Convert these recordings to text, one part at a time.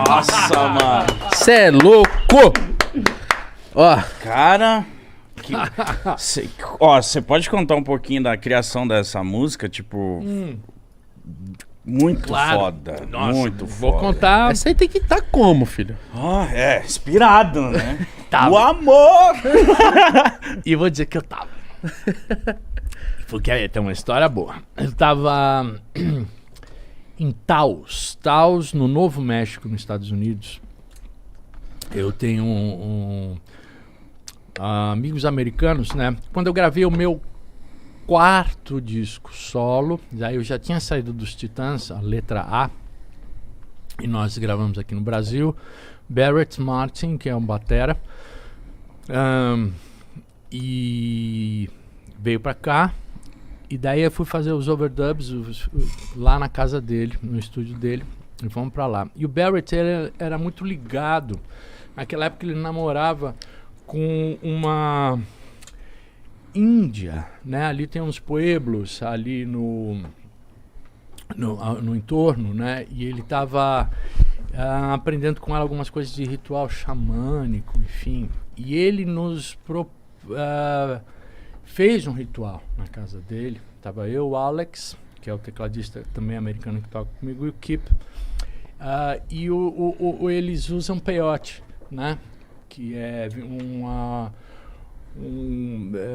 Nossa, mano. Cê é louco! Ó, Cara, você pode contar um pouquinho da criação dessa música? Tipo, muito Claro. foda. Nossa, muito vou foda. contar. essa aí tem que estar como, filho? Inspirado, né? Tava. O amor! E vou dizer que eu tava. Porque aí tem uma história boa. Eu tava em Taos, no Novo México, nos Estados Unidos. Eu tenho amigos americanos, né? Quando eu gravei o meu quarto disco solo, eu já tinha saído dos Titãs, a letra A, e nós gravamos aqui no Brasil. Barrett Martin, que é um batera, e veio pra cá. E daí eu fui fazer os overdubs lá na casa dele, no estúdio dele, e fomos pra lá. E o Barrett era muito ligado. Naquela época ele namorava com uma índia, né? Ali tem uns pueblos ali no entorno, né? E ele estava aprendendo com ela algumas coisas de ritual xamânico, enfim. E ele nos fez um ritual na casa dele. Tava eu, o Alex, que é o tecladista também americano que toca comigo, e o Kip. E eles usam peyote, né? Que é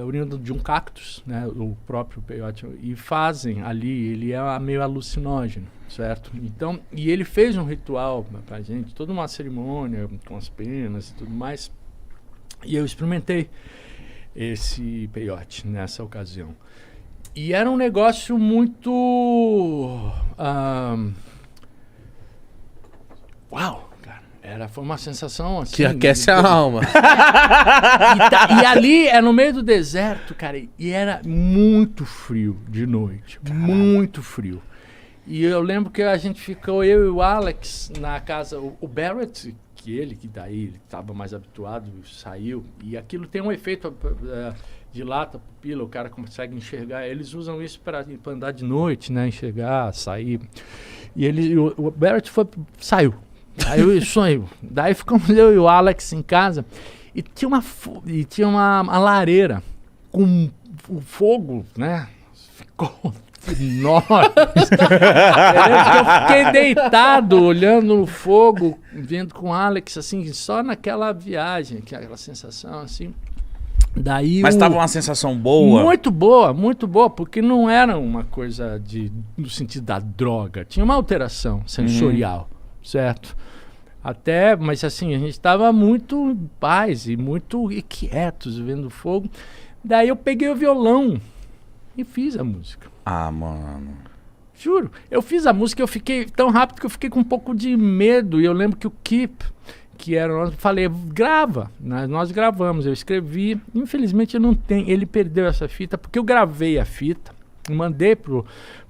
oriundo de um cactus, né? O próprio peyote. E fazem ali, ele é meio alucinógeno, certo? Então, e ele fez um ritual pra gente, toda uma cerimônia com as penas e tudo mais. E eu experimentei esse peyote nessa ocasião. E era um negócio muito... uau, cara. Foi uma sensação assim... Que aquece a alma. E ali é no meio do deserto, cara. E era muito frio de noite. Caramba. Muito frio. E eu lembro que a gente ficou, eu e o Alex, na casa... O Barrett, que daí ele estava mais habituado, saiu. E aquilo tem um efeito... dilata a pupila, o cara consegue enxergar. Eles usam isso para andar de noite, né? Enxergar, sair. E o Barrett saiu. Aí isso aí. Daí ficamos eu e o Alex em casa e tinha uma lareira com o fogo, né? Ficou enorme. Eu fiquei deitado olhando o fogo, vendo com o Alex assim, só naquela viagem, aquela sensação assim. Mas estava uma sensação boa? Muito boa, porque não era uma coisa no sentido da droga. Tinha uma alteração sensorial, certo? Mas assim, a gente estava muito em paz e muito quietos, vendo fogo. Daí eu peguei o violão e fiz a música. Mano. Juro, eu fiz a música, eu fiquei tão rápido que eu fiquei com um pouco de medo. E eu lembro que o Kip, que era nós, falei, grava. Nós gravamos, eu escrevi. Infelizmente eu não tenho, ele perdeu essa fita, porque eu gravei a fita, mandei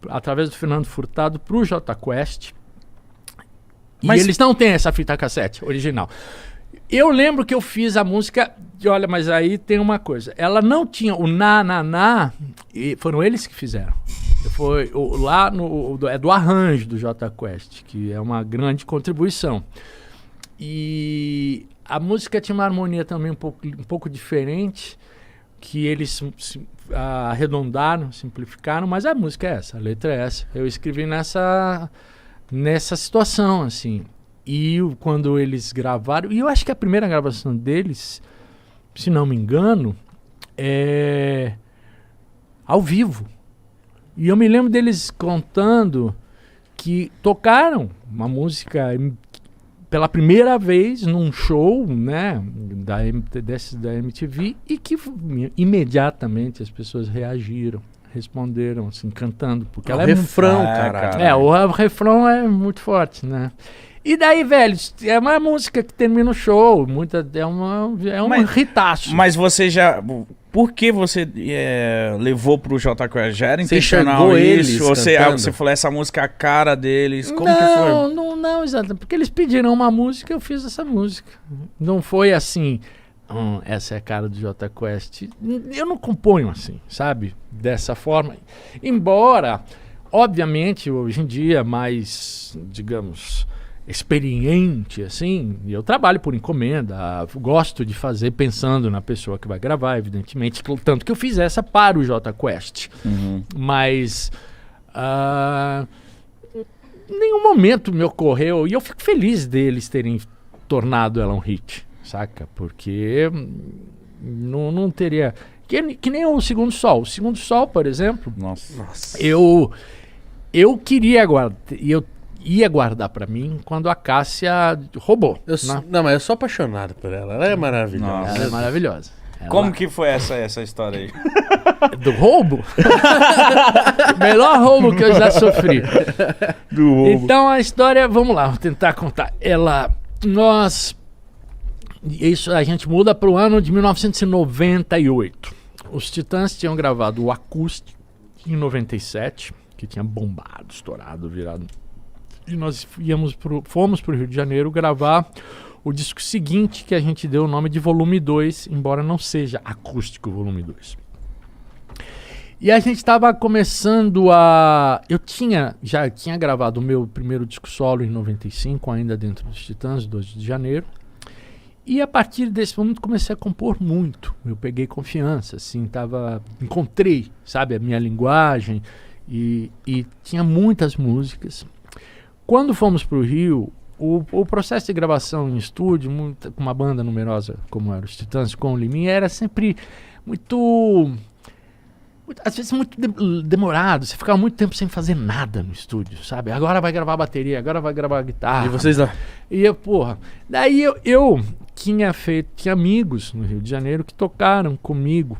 através do Fernando Furtado pro Jota Quest. Mas eles não têm essa fita cassete original. Eu lembro que eu fiz a música, olha, mas aí tem uma coisa. Ela não tinha o na, e foram eles que fizeram. Foi é do arranjo do Jota Quest, que é uma grande contribuição. E a música tinha uma harmonia também um pouco diferente, que eles arredondaram, simplificaram, mas a música é essa, a letra é essa. Eu escrevi nessa situação, assim. E quando eles gravaram, e eu acho que a primeira gravação deles, se não me engano, é ao vivo. E eu me lembro deles contando que tocaram uma música pela primeira vez num show, né, da MTV, e que imediatamente as pessoas reagiram, responderam, assim, cantando, porque ela é refrão, cara. O refrão é muito forte, né? E daí, velho, é uma música que termina o show, é um ritaço. Mas você já... Por que você levou pro Jota Quest? Já era Você intencional enxergou isso? eles Ou você cantando? falou, essa música é a cara deles? Como que foi? Não, exatamente. Porque eles pediram uma música, eu fiz essa música. Não foi assim, essa é a cara do Jota Quest. Eu não componho assim, sabe? Dessa forma. Embora, obviamente, hoje em dia, mais, digamos, experiente, assim, eu trabalho por encomenda, gosto de fazer pensando na pessoa que vai gravar, evidentemente, tanto que eu fiz essa para o Jota Quest. Mas em nenhum momento me ocorreu, e eu fico feliz deles terem tornado ela um hit, saca? Porque não teria... Que nem o Segundo Sol. O Segundo Sol, por exemplo, Nossa. eu queria guardar, eu ia guardar pra mim quando a Cássia roubou. Né? Não, mas eu sou apaixonado por ela. Ela é maravilhosa. Nossa. Ela é maravilhosa. Como que foi essa história aí? Do roubo? Melhor roubo que eu já sofri. Do roubo. Então a história, vamos lá, vou tentar contar. Isso a gente muda pro ano de 1998. Os Titãs tinham gravado o Acústico em 97, que tinha bombado, estourado, virado. E nós fomos pro Rio de Janeiro gravar o disco seguinte, que a gente deu o nome de Volume 2, embora não seja Acústico Volume 2. E a gente estava começando a... já tinha gravado o meu primeiro disco solo em 95, ainda dentro dos Titãs, 2 de janeiro. E a partir desse momento comecei a compor muito. Eu peguei confiança, assim, encontrei, sabe, a minha linguagem e tinha muitas músicas. Quando fomos para o Rio, o processo de gravação em estúdio, com uma banda numerosa como era os Titãs, com o Liminha, era sempre às vezes muito demorado. Você ficava muito tempo sem fazer nada no estúdio, sabe? Agora vai gravar a bateria, agora vai gravar a guitarra. E vocês lá? E daí eu tinha amigos no Rio de Janeiro que tocaram comigo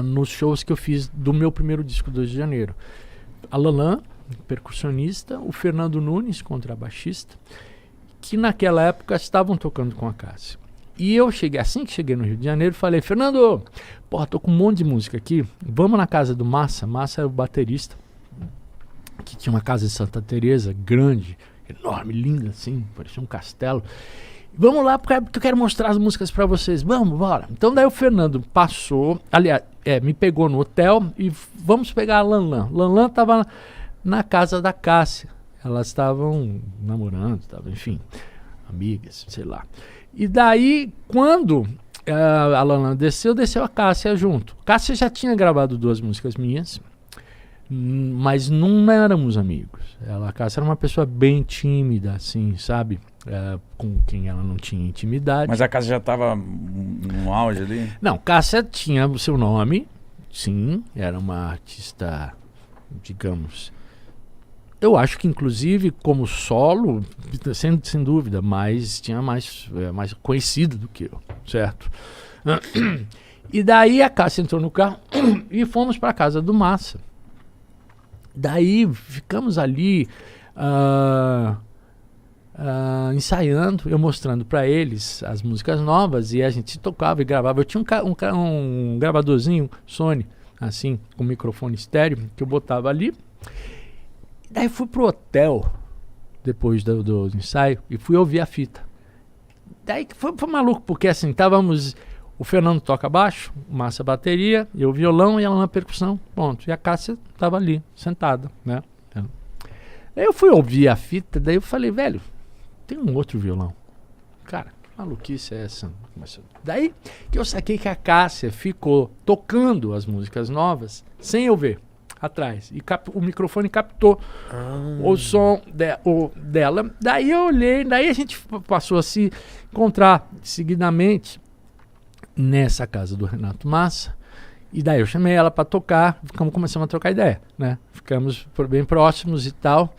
nos shows que eu fiz do meu primeiro disco, 2 de janeiro. A Lalan, percussionista, o Fernando Nunes, contrabaixista, que naquela época estavam tocando com a Cássia. E assim que cheguei no Rio de Janeiro, falei, Fernando, tô com um monte de música aqui, vamos na casa do Massa. Massa era o baterista, que tinha uma casa em Santa Teresa, grande, enorme, linda assim, parecia um castelo. Vamos lá, porque eu quero mostrar as músicas pra vocês. Vamos, bora. Então daí o Fernando passou, aliás, me pegou no hotel e vamos pegar a Lanlan. Lanlan tava na casa da Cássia. Elas estavam namorando, enfim, amigas, sei lá. E daí, quando a Lanlan desceu a Cássia junto. Cássia já tinha gravado 2 músicas minhas, mas não éramos amigos. A Cássia era uma pessoa bem tímida, assim, sabe? Com quem ela não tinha intimidade. Mas a Cássia já estava no auge ali? Não, Cássia tinha o seu nome, sim, era uma artista, digamos... Eu acho que, inclusive, como solo, sem dúvida, tinha mais conhecido do que eu, certo? E daí a Cássia entrou no carro e fomos para a casa do Massa. Daí ficamos ali ensaiando, eu mostrando para eles as músicas novas e a gente tocava e gravava. Eu tinha um gravadorzinho Sony, assim, com microfone estéreo, que eu botava ali. Daí fui pro hotel, depois do ensaio, e fui ouvir a fita. Daí foi maluco, porque assim, o Fernando toca baixo, o Massa bateria, eu violão e ela na percussão, pronto. E a Cássia tava ali, sentada, né? Daí eu fui ouvir a fita, daí eu falei, velho, tem um outro violão. Cara, que maluquice é essa? Daí que eu saquei que a Cássia ficou tocando as músicas novas, sem eu ver. Atrás, e o microfone captou o som dela. Daí eu olhei, daí a gente passou a se encontrar seguidamente nessa casa do Renato Massa, e daí eu chamei ela para tocar, começamos a trocar ideia, né? Ficamos bem próximos e tal,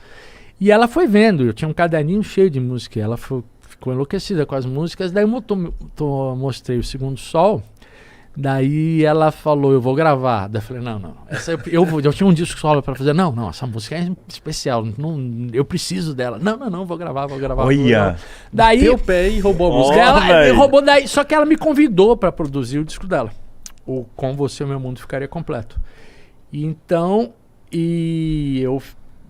e ela foi vendo, eu tinha um caderninho cheio de música, ela ficou enlouquecida com as músicas. Daí eu mostrei o Segundo Sol. Daí ela falou, eu vou gravar. Daí eu falei, não. Eu tinha um disco solo pra fazer. Não, essa música é especial. Eu preciso dela. Não, vou gravar. Olha! Daí teu pé e roubou a música. Ela me roubou daí. Só que ela me convidou pra produzir o disco dela. o Com Você o Meu Mundo ficaria completo. E então,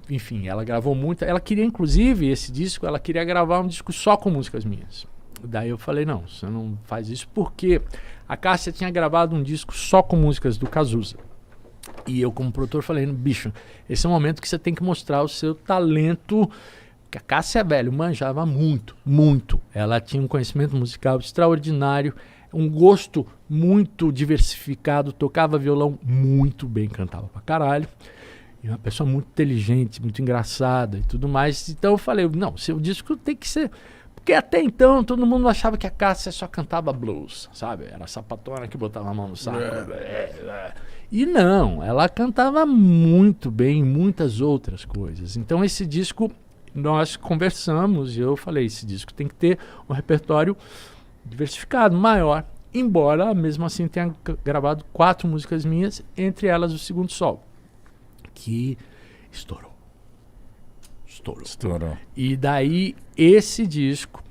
enfim, ela gravou muito. Ela queria, inclusive, esse disco, ela queria gravar um disco só com músicas minhas. Daí eu falei, não, você não faz isso, porque a Cássia tinha gravado um disco só com músicas do Cazuza. E eu, como produtor, falei, bicho, esse é o momento que você tem que mostrar o seu talento. Que a Cássia, velho, manjava muito, muito. Ela tinha um conhecimento musical extraordinário, um gosto muito diversificado, tocava violão muito bem, cantava pra caralho. E uma pessoa muito inteligente, muito engraçada e tudo mais. Então eu falei, não, seu disco tem que ser... Porque até então todo mundo achava que a Cássia só cantava blues, sabe? Era a sapatona que botava a mão no saco. E não, ela cantava muito bem muitas outras coisas. Então esse disco, nós conversamos e eu falei, esse disco tem que ter um repertório diversificado, maior. Embora, mesmo assim, tenha gravado 4 músicas minhas, entre elas o Segundo Sol, que estourou. E daí esse disco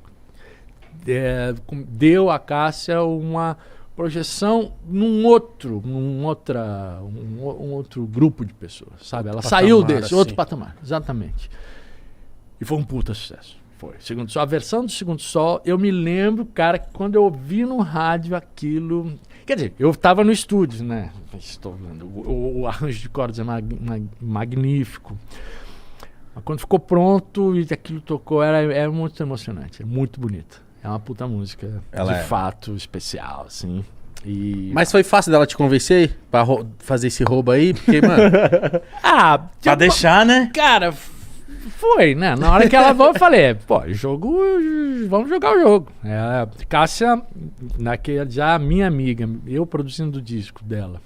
deu a Cássia uma projeção num outro grupo de pessoas, sabe? Ela saiu desse assim. outro patamar, exatamente. E foi um puta sucesso. Foi. Segundo Sol, a versão do Segundo Sol, eu me lembro, cara, que quando eu ouvi no rádio aquilo... Quer dizer, eu estava no estúdio, né? Estou vendo. O arranjo de cordas é magnífico. Mas quando ficou pronto e aquilo tocou, é muito emocionante, é muito bonito. É uma puta música, fato, especial, assim. Mas foi fácil dela te convencer pra fazer esse roubo aí? Porque, mano... Pra deixar, né? Cara, foi, né? Na hora que ela falou, eu falei, pô, vamos jogar o jogo. Cássia, já minha amiga, eu produzindo o disco dela,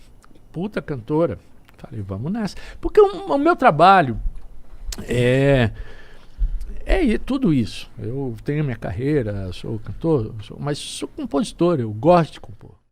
puta cantora, falei, vamos nessa. Porque o meu trabalho... É tudo isso. Eu tenho minha carreira, sou cantor, mas sou compositor, eu gosto de compor.